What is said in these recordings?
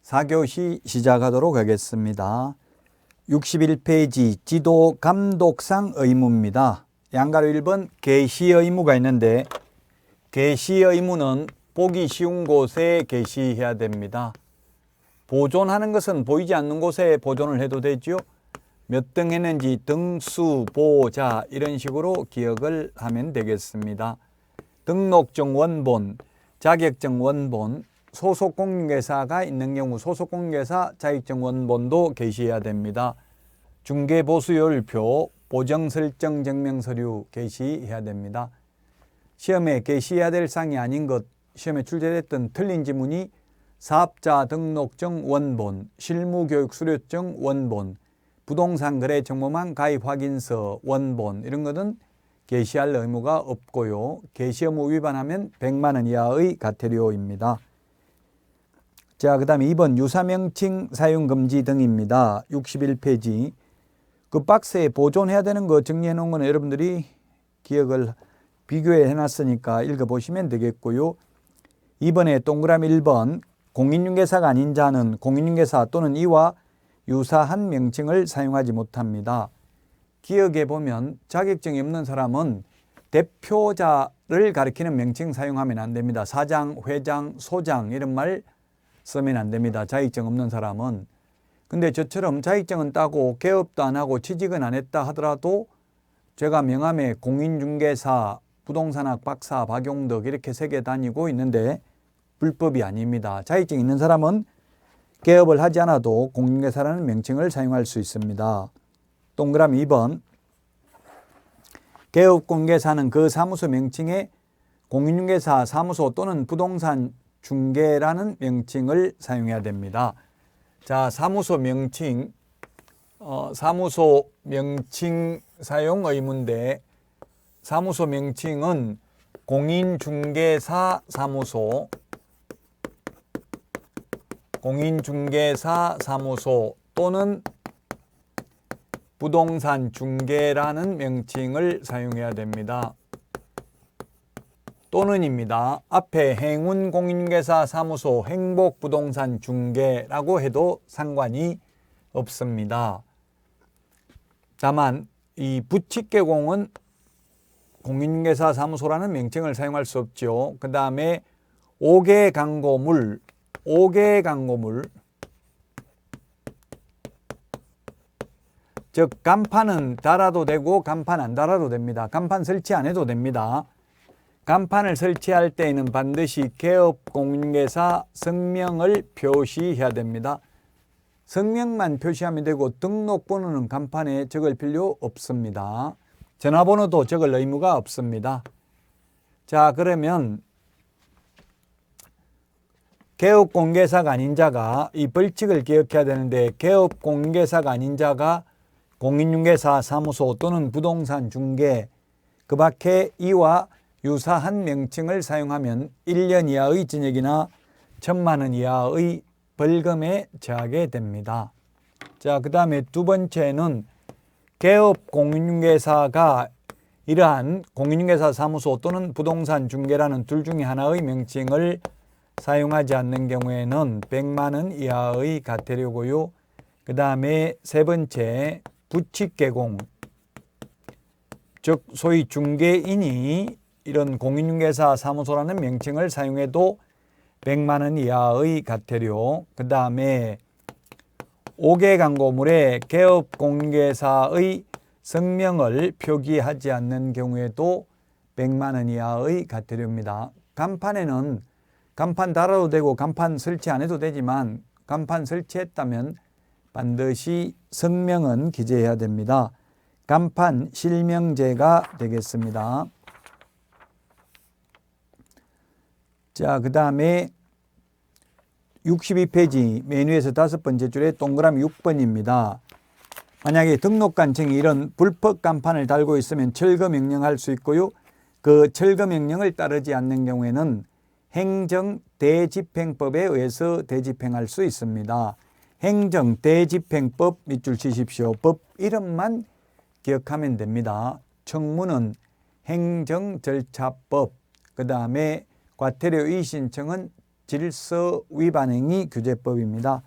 4교시 시작하도록 하겠습니다. 61페이지 지도 감독상 의무입니다. 양가로 1번 게시 의무가 있는데 게시 의무는 보기 쉬운 곳에 게시해야 됩니다. 보존하는 것은 보이지 않는 곳에 보존을 해도 되죠. 몇 등 했는지 등수, 보자 이런 식으로 기억을 하면 되겠습니다. 등록증 원본, 자격증 원본, 소속 공인중개사가 있는 경우 소속 공인중개사 자격증 원본도 게시해야 됩니다. 중개보수율표, 보정설정 증명서류 게시해야 됩니다. 시험에 게시해야 될 사항이 아닌 것, 시험에 출제됐던 틀린 지문이 사업자 등록증 원본, 실무교육 수료증 원본, 부동산 거래 정보망 가입 확인서 원본 이런 것은 게시할 의무가 없고요. 게시 의무 위반하면 100만 원 이하의 과태료입니다. 자, 그 다음에 2번 유사명칭 사용 금지 등입니다. 61페이지. 그 박스에 보존해야 되는 거 정리해 놓은 거는 여러분들이 기억을 비교해 놨으니까 읽어보시면 되겠고요. 2번에 동그라미 1번 공인중개사가 아닌 자는 공인중개사 또는 이와 유사한 명칭을 사용하지 못합니다. 기억해 보면 자격증이 없는 사람은 대표자를 가리키는 명칭 사용하면 안 됩니다. 사장, 회장, 소장 이런 말 쓰면 안 됩니다. 자격증 없는 사람은. 근데 저처럼 자격증은 따고 개업도 안 하고 취직은 안 했다 하더라도 제가 명함에 공인중개사, 부동산학 박사, 박용덕 이렇게 3개 다니고 있는데 불법이 아닙니다. 자격증 있는 사람은 개업을 하지 않아도 공인중개사라는 명칭을 사용할 수 있습니다. 동그라미 2번 개업공개사는 그 사무소 명칭에 공인중개사 사무소 또는 부동산 중개라는 명칭을 사용해야 됩니다. 자, 사무소 명칭 사용 의무인데 사무소 명칭은 공인중개사 사무소, 공인중개사 사무소 또는 부동산 중개라는 명칭을 사용해야 됩니다. 또는입니다. 앞에 행운공인중개사 사무소 행복부동산 중개라고 해도 상관이 없습니다. 다만 이 부칙개공은 공인중개사 사무소라는 명칭을 사용할 수 없죠. 그 다음에 5개 광고물, 즉 간판은 달아도 되고 간판 안 달아도 됩니다. 간판 설치 안 해도 됩니다. 간판을 설치할 때에는 반드시 개업공인중개사 성명을 표시해야 됩니다. 성명만 표시하면 되고 등록번호는 간판에 적을 필요 없습니다. 전화번호도 적을 의무가 없습니다. 자, 그러면 개업공개사가 아닌 자가 이 벌칙을 기억해야 되는데 개업공개사가 아닌 자가 공인중개사 사무소 또는 부동산 중개 그 밖에 이와 유사한 명칭을 사용하면 1년 이하의 징역이나 1,000만 원 이하의 벌금에 처하게 됩니다. 자, 그 다음에 두 번째는 개업 공인중개사가 이러한 공인중개사 사무소 또는 부동산 중개라는 둘 중에 하나의 명칭을 사용하지 않는 경우에는 100만 원 이하의 과태료고요. 그 다음에 세 번째 부칙개공, 즉 소위 중개인이 이런 공인중개사 사무소라는 명칭을 사용해도 100만 원 이하의 과태료. 그 다음에 5개 광고물에 개업공개사의 성명을 표기하지 않는 경우에도 100만 원 이하의 과태료입니다. 간판에는 간판 달아도 되고 간판 설치 안 해도 되지만 간판 설치했다면 반드시 성명은 기재해야 됩니다. 간판 실명제가 되겠습니다. 자, 그 다음에 62페이지 메뉴에서 5번째 줄에 동그라미 6번입니다. 만약에 등록관청이 이런 불법 간판을 달고 있으면 철거 명령할 수 있고요. 그 철거 명령을 따르지 않는 경우에는 행정대집행법에 의해서 대집행할 수 있습니다. 행정대집행법 밑줄 치십시오. 법 이름만 기억하면 됩니다. 청문은 행정절차법, 그 다음에 과태료 이의신청은 질서 위반 행위 규제법입니다.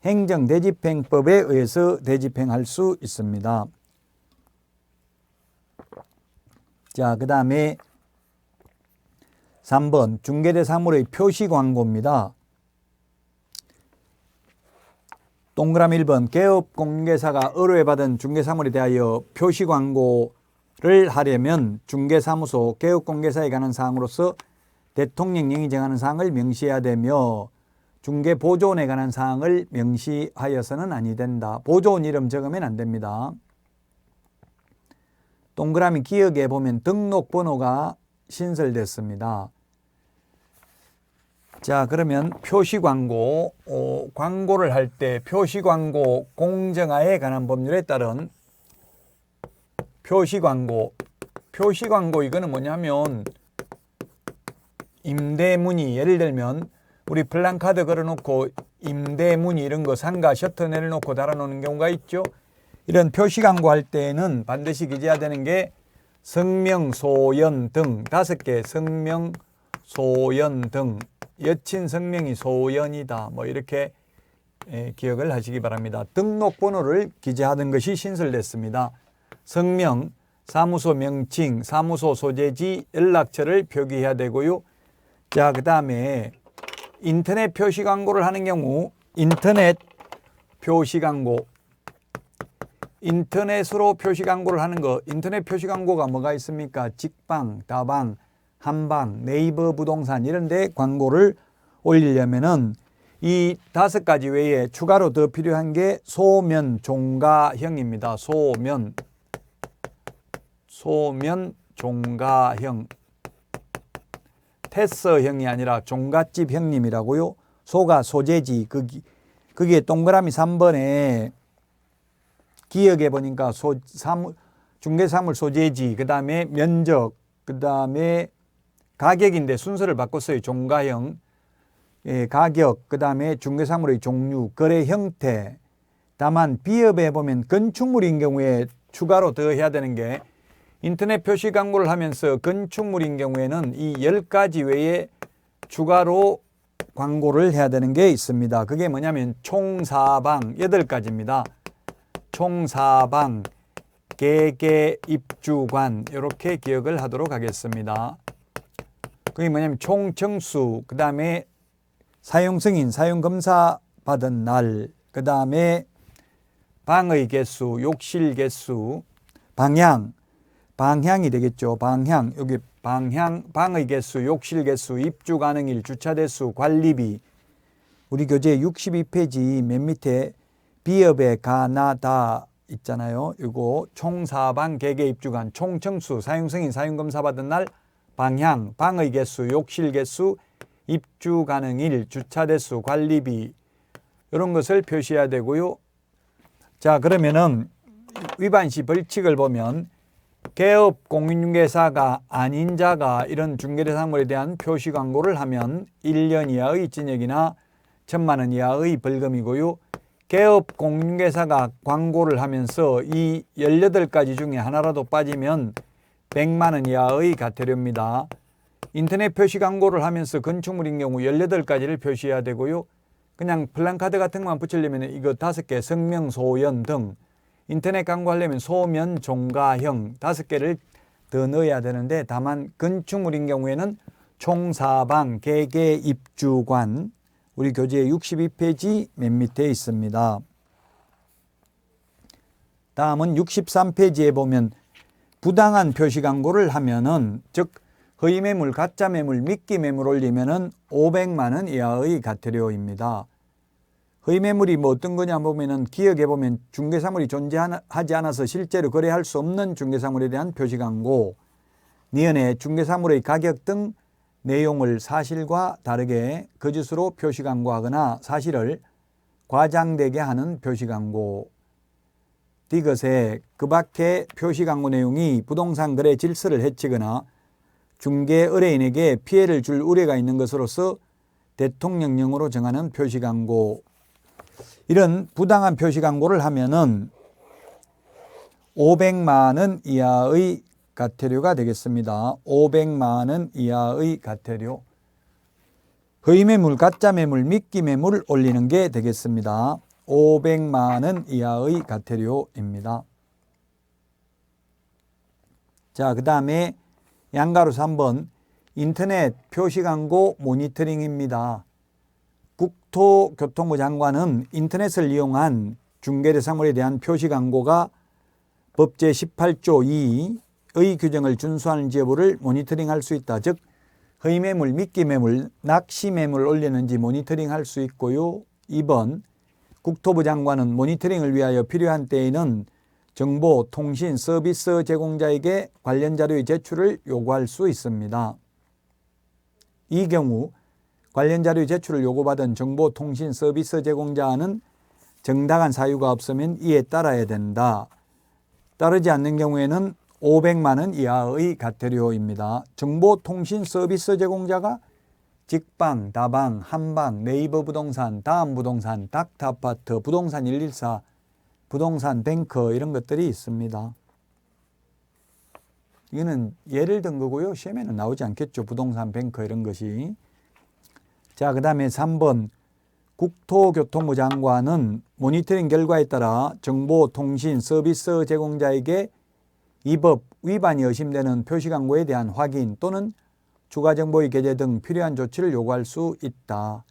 행정대집행법에 의해서 대집행할 수 있습니다. 자, 그 다음에 3번 중개대사물의 표시광고입니다. 동그라미 1번 개업공개사가 의뢰받은 중개사물에 대하여 표시광고를 하려면 중개사무소 개업공개사에 관한 사항으로서 대통령령이 정하는 사항을 명시해야 되며 중개보조원에 관한 사항을 명시하여서는 아니 된다. 보조원 이름 적으면 안 됩니다. 동그라미 기역에 보면 등록번호가 신설됐습니다. 자, 그러면 표시광고, 광고를 할 때 표시광고 공정화에 관한 법률에 따른 표시광고 이거는 뭐냐면 임대문의, 예를 들면 우리 플랜카드 걸어놓고 임대문의 이런 거 상가 셔터 내려놓고 달아놓는 경우가 있죠. 이런 표시광고 할 때는 반드시 기재해야 되는 게 성명, 소연 등 5개, 성명, 소연 등 여친 성명이 소연이다. 뭐 이렇게 기억을 하시기 바랍니다. 등록번호를 기재하던 것이 신설됐습니다. 성명, 사무소 명칭, 사무소 소재지, 연락처를 표기해야 되고요. 자, 그 다음에 인터넷 표시 광고를 하는 경우 인터넷 표시 광고, 인터넷으로 표시 광고를 하는 거, 인터넷 표시 광고가 뭐가 있습니까? 직방, 다방, 한방, 네이버 부동산 이런 데 광고를 올리려면은 이 5가지 외에 추가로 더 필요한 게 소면 종가형입니다. 소면 종가형. 테스형이 아니라 종갓집 형님이라고요. 소가 소재지. 그게 동그라미 3번에 기역에 보니까 중개사물 소재지, 그 다음에 면적, 그 다음에 가격인데 순서를 바꿨어요. 종가형, 가격, 그 다음에 중개사물의 종류, 거래 형태. 다만 비업에 보면 건축물인 경우에 추가로 더 해야 되는 게 인터넷 표시 광고를 하면서 건축물인 경우에는 이 10가지 외에 추가로 광고를 해야 되는 게 있습니다. 그게 뭐냐면 총사방 8가지입니다. 총사방, 개개, 입주관 이렇게 기억을 하도록 하겠습니다. 그게 뭐냐면 총청수, 그 다음에 사용승인, 사용검사 받은 날, 그 다음에 방의 개수, 욕실 개수, 방향이 되겠죠. 방향, 여기 방의 개수, 욕실 개수, 입주 가능일, 주차 대수, 관리비. 우리 교재 62페이지 맨 밑에 비업에 가나다 있잖아요. 이거 총사방, 개개, 입주관, 총청수, 사용승인, 사용검사 받은 날, 방향, 방의 개수, 욕실 개수, 입주 가능일, 주차 대수, 관리비 이런 것을 표시해야 되고요. 자, 그러면은 위반 시 벌칙을 보면 개업 공인중개사가 아닌 자가 이런 중개대상물에 대한 표시 광고를 하면 1년 이하의 징역이나 1,000만 원 이하의 벌금이고요. 개업 공인중개사가 광고를 하면서 이 18가지 중에 하나라도 빠지면 100만 원 이하의 과태료입니다. 인터넷 표시 광고를 하면서 건축물인 경우 18가지를 표시해야 되고요. 그냥 플랜카드 같은 것만 붙이려면 이거 5개, 성명, 소연 등 인터넷 광고하려면 소면, 종가형 5개를 더 넣어야 되는데 다만 건축물인 경우에는 총사방, 개개, 입주관 우리 교재 62페이지 맨 밑에 있습니다. 다음은 63페이지에 보면 부당한 표시 광고를 하면은 즉 허위매물, 가짜매물, 미끼매물 올리면은 500만 원 이하의 과태료입니다. 허위매물이 뭐 어떤 거냐 보면은 기역에 보면 중개사물이 존재하지 않아서 실제로 거래할 수 없는 중개사물에 대한 표시 광고, 니은에 중개사물의 가격 등 내용을 사실과 다르게 거짓으로 표시 광고하거나 사실을 과장되게 하는 표시 광고. 디귿에 그 밖에 표시 광고 내용이 부동산 거래 질서를 해치거나 중개 의뢰인에게 피해를 줄 우려가 있는 것으로서 대통령령으로 정하는 표시 광고. 이런 부당한 표시 광고를 하면은 500만 원 이하의 과태료가 되겠습니다. 500만 원 이하의 과태료. 허위매물, 가짜매물, 미끼매물 올리는 게 되겠습니다. 500만 원 이하의 과태료입니다. 자, 그 다음에 양가로 3번 인터넷 표시광고 모니터링입니다. 국토교통부 장관은 인터넷을 이용한 중개대상물에 대한 표시광고가 법 제18조 2의 규정을 준수하는지 여부를 모니터링할 수 있다. 즉 허위매물, 미끼매물, 낚시매물 올리는지 모니터링할 수 있고요. 2번 국토부 장관은 모니터링을 위하여 필요한 때에는 정보, 통신, 서비스 제공자에게 관련 자료의 제출을 요구할 수 있습니다. 이 경우 관련 자료의 제출을 요구받은 정보, 통신, 서비스 제공자는 정당한 사유가 없으면 이에 따라야 된다. 따르지 않는 경우에는 500만 원 이하의 과태료입니다. 정보, 통신, 서비스 제공자가 직방, 다방, 한방, 네이버 부동산, 다음 부동산, 닥터아파트, 부동산 114, 부동산 뱅커 이런 것들이 있습니다. 이거는 예를 든 거고요. 시험에는 나오지 않겠죠. 부동산 뱅커 이런 것이. 자, 그 다음에 3번 국토교통부 장관은 모니터링 결과에 따라 정보, 통신, 서비스 제공자에게 이 법 위반이 의심되는 표시광고에 대한 확인 또는 추가 정보의 게재 등 필요한 조치를 요구할 수 있다.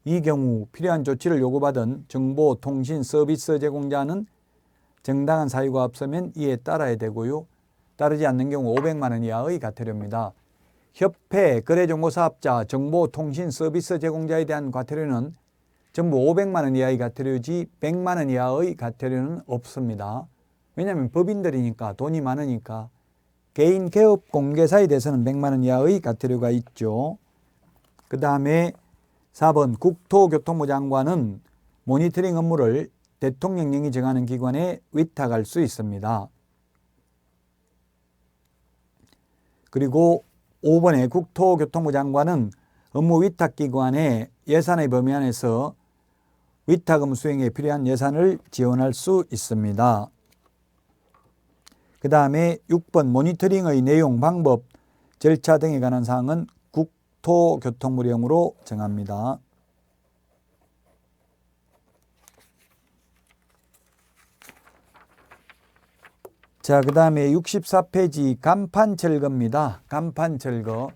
이 경우 필요한 조치를 요구받은 정보, 통신, 서비스 제공자는 정당한 사유가 없으면 이에 따라야 되고요. 따르지 않는 경우 500만 원 이하의 과태료입니다. 협회, 거래정보사업자, 정보, 통신, 서비스 제공자에 대한 과태료는 전부 500만 원 이하의 과태료지 100만 원 이하의 과태료는 없습니다. 왜냐하면 법인들이니까 돈이 많으니까. 개인 개업 공개사에 대해서는 100만 원 이하의 과태료가 있죠. 그 다음에 4번 국토교통부 장관은 모니터링 업무를 대통령령이 정하는 기관에 위탁할 수 있습니다. 그리고 5번에 국토교통부 장관은 업무 위탁기관에 예산의 범위 안에서 위탁 업무 수행에 필요한 예산을 지원할 수 있습니다. 그 다음에 6번 모니터링의 내용, 방법, 절차 등에 관한 사항은 국토교통부령으로 정합니다. 자, 그 다음에 64페이지 간판 철거입니다. 간판 철거.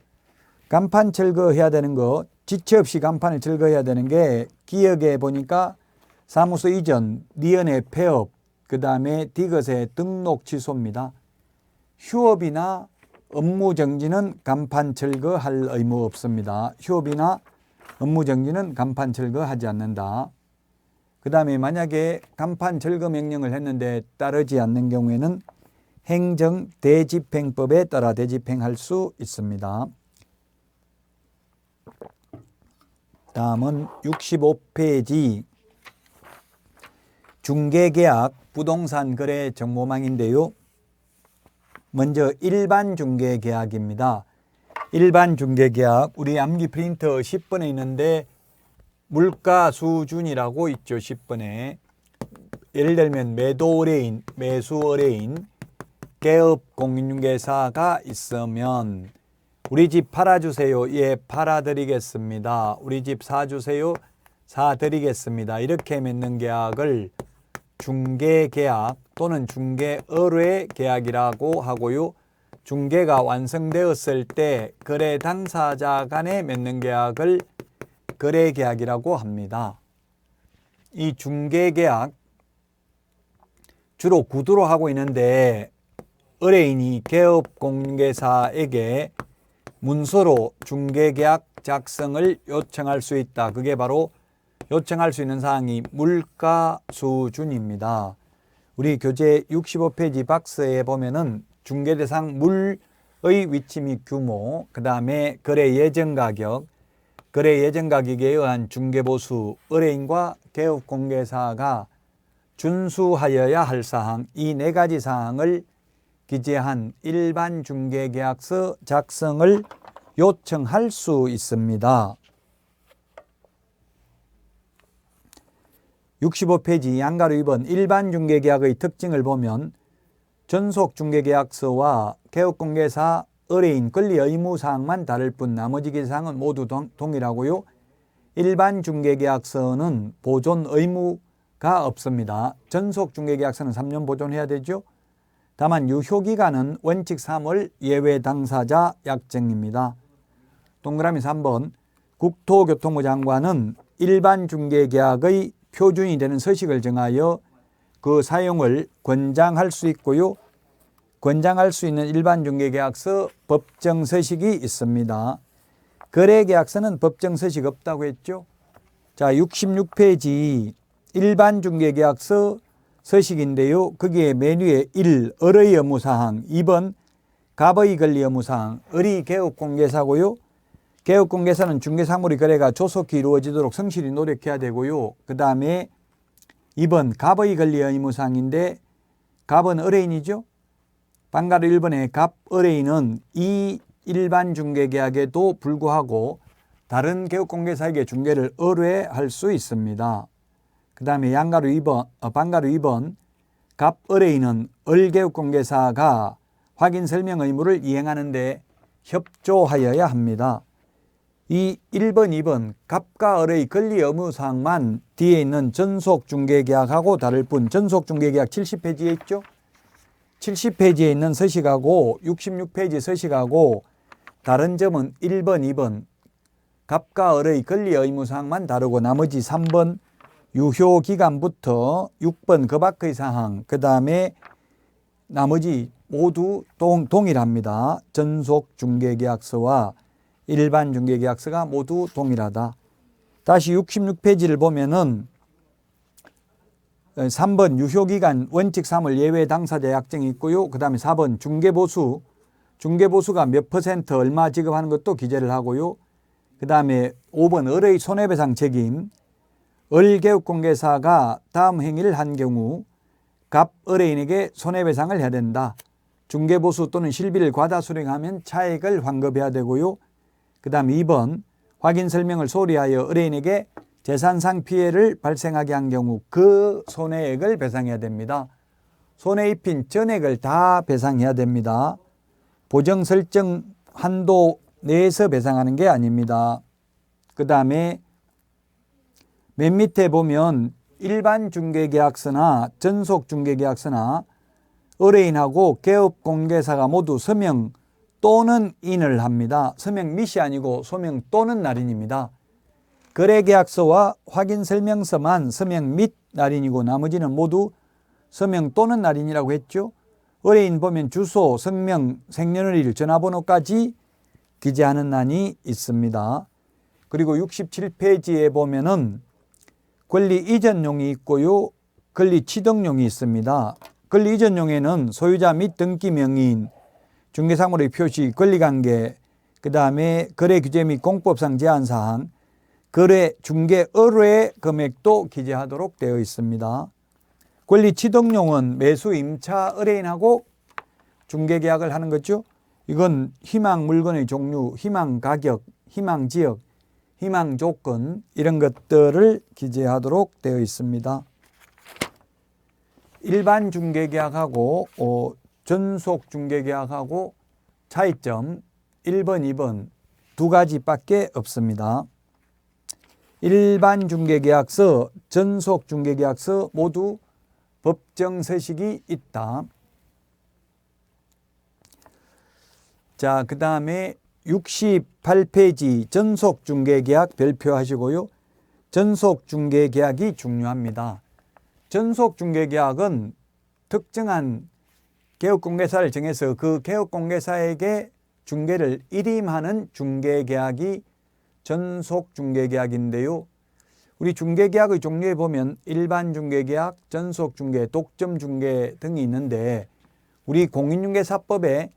간판 철거해야 되는 거, 지체 없이 간판을 철거해야 되는 게 기역에 보니까 사무소 이전, 리언의 폐업, 그 다음에 디귿의 등록 취소입니다. 휴업이나 업무 정지는 간판 철거할 의무 없습니다. 휴업이나 업무 정지는 간판 철거하지 않는다. 그 다음에 만약에 간판 철거 명령을 했는데 따르지 않는 경우에는 행정 대집행법에 따라 대집행할 수 있습니다. 다음은 65페이지 중개계약 부동산 거래 정보망인데요. 먼저 일반 중개계약입니다. 일반 중개계약 우리 암기 프린터 10번에 있는데 물가 수준이라고 있죠. 10번에. 예를 들면 매도 의뢰인, 매수 의뢰인, 개업 공인중개사가 있으면 우리 집 팔아주세요. 예, 팔아드리겠습니다. 우리 집 사주세요. 사드리겠습니다. 이렇게 맺는 계약을 중개계약 또는 중개의뢰 계약이라고 하고요. 중개가 완성되었을 때 거래 당사자 간에 맺는 계약을 거래계약이라고 합니다. 이 중개계약 주로 구두로 하고 있는데 의뢰인이 개업공개사에게 문서로 중개계약 작성을 요청할 수 있다. 그게 바로 요청할 수 있는 사항이 물가 수준입니다. 우리 교재 65페이지 박스에 보면은 중개대상 물의 위치 및 규모, 그 다음에 거래 예정 가격, 거래 예정 가격에 의한 중개보수, 의뢰인과 개업공개사가 준수하여야 할 사항, 이 네 가지 사항을 기재한 일반 중개계약서 작성을 요청할 수 있습니다. 65페이지 양가로 2번 일반 중개계약의 특징을 보면 전속 중개계약서와 개업공개사, 의뢰인, 권리 의무사항만 다를 뿐 나머지 기사항은 모두 동일하고요. 일반 중개계약서는 보존 의무가 없습니다. 전속 중개계약서는 3년 보존해야 되죠. 다만 유효기간은 원칙 3월, 예외 당사자 약정입니다. 동그라미 3번, 국토교통부 장관은 일반 중개계약의 표준이 되는 서식을 정하여 그 사용을 권장할 수 있고요. 권장할 수 있는 일반 중개계약서 법정 서식이 있습니다. 거래계약서는 법정 서식 없다고 했죠. 자, 66페이지 일반 중개계약서 서식인데요. 거기에 메뉴에 1. 을의 의무사항, 2번 갑의 권리 의무사항, 을이 개업공개사고요. 개업공개사는 중개사물의 거래가 조속히 이루어지도록 성실히 노력해야 되고요. 그 다음에 2번 갑의 권리 의무사항인데 갑은 의뢰인이죠. 방가로 1번에 갑 의뢰인은 이 일반 중개계약에도 불구하고 다른 개업공개사에게 중개를 의뢰할 수 있습니다. 그 다음에 양가로 2번, 방가로 2번 갑 의뢰인은 을개업공개사가 확인 설명 의무를 이행하는 데 협조하여야 합니다. 이 1번, 2번 갑과 을의 권리 의무사항만 뒤에 있는 전속중개계약하고 다를 뿐 전속중개계약 70페이지에 있죠. 70페이지에 있는 서식하고 66페이지 서식하고 다른 점은 1번, 2번 갑과 을의 권리 의무사항만 다르고 나머지 3번 유효기간부터 6번 그 밖의 사항, 그 다음에 나머지 모두 동일합니다. 전속중개계약서와 일반 중개계약서가 모두 동일하다. 다시 66페이지를 보면은 3번 유효기간 원칙 3월 예외 당사자 약정이 있고요. 그 다음에 4번 중개보수, 중개보수가 몇 % 얼마 지급하는 것도 기재를 하고요. 그 다음에 5번 을의 손해배상 책임, 을개업공개사가 다음 행위를 한 경우 갑 의뢰인에게 손해배상을 해야 된다. 중개보수 또는 실비를 과다 수령하면 차액을 환급해야 되고요. 그 다음 2번 확인 설명을 소리하여 의뢰인에게 재산상 피해를 발생하게 한 경우 그 손해액을 배상해야 됩니다. 손해 입힌 전액을 다 배상해야 됩니다. 보정 설정 한도 내에서 배상하는 게 아닙니다. 그 다음에 맨 밑에 보면 일반 중개계약서나 전속 중개계약서나 의뢰인하고 개업공개사가 모두 서명 또는 인을 합니다. 서명 및이 아니고 서명 또는 날인입니다. 거래계약서와 확인설명서만 서명 및 날인이고 나머지는 모두 서명 또는 날인이라고 했죠. 의뢰인 보면 주소, 성명, 생년월일, 전화번호까지 기재하는 난이 있습니다. 그리고 67페이지에 보면은 권리 이전용이 있고요. 권리 취득용이 있습니다. 권리 이전용에는 소유자 및 등기 명의인, 중개사물의 표시, 권리관계, 그 다음에 거래 규제 및 공법상 제한사항, 거래 중개 의뢰 금액도 기재하도록 되어 있습니다. 권리 취득용은 매수 임차 의뢰인하고 중개계약을 하는 거죠. 이건 희망 물건의 종류, 희망 가격, 희망 지역, 희망 조건 이런 것들을 기재하도록 되어 있습니다. 일반 중개계약하고 전속 중개계약하고 차이점 1번, 2번 두 가지밖에 없습니다. 일반 중개계약서, 전속 중개계약서 모두 법정 서식이 있다. 자, 그 다음에 68페이지 전속 중개계약 별표하시고요. 전속 중개계약이 중요합니다. 전속 중개계약은 특정한 개업공개사를 정해서 그 개업공개사에게 중개를 일임하는 중개계약이 전속 중개계약인데요. 우리 중개계약의 종류에 보면 일반 중개계약, 전속 중개, 독점 중개 등이 있는데 우리 공인중개사법에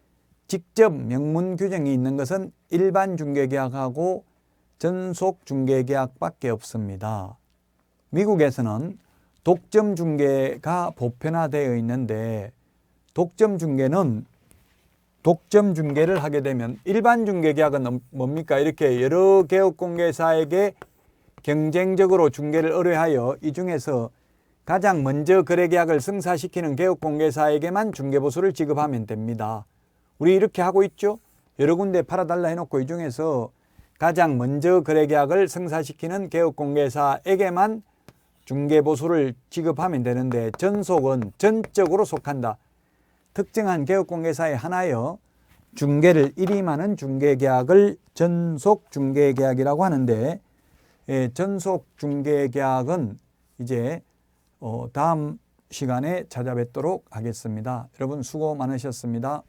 직접 명문 규정이 있는 것은 일반 중개계약하고 전속 중개계약밖에 없습니다. 미국에서는 독점 중개가 보편화되어 있는데 독점 중개를 하게 되면 일반 중개계약은 뭡니까? 이렇게 여러 개업공개사에게 경쟁적으로 중개를 의뢰하여 이 중에서 가장 먼저 거래계약을 성사시키는 개업공개사에게만 중개보수를 지급하면 됩니다. 우리 이렇게 하고 있죠. 여러 군데 팔아달라 해놓고 이 중에서 가장 먼저 거래계약을 성사시키는 개업공개사에게만 중개보수를 지급하면 되는데 전속은 전적으로 속한다. 특정한 개업공개사에 하나여 중개를 일임하는 중개계약을 전속중개계약이라고 하는데, 전속중개계약은 이제 다음 시간에 찾아뵙도록 하겠습니다. 여러분 수고 많으셨습니다.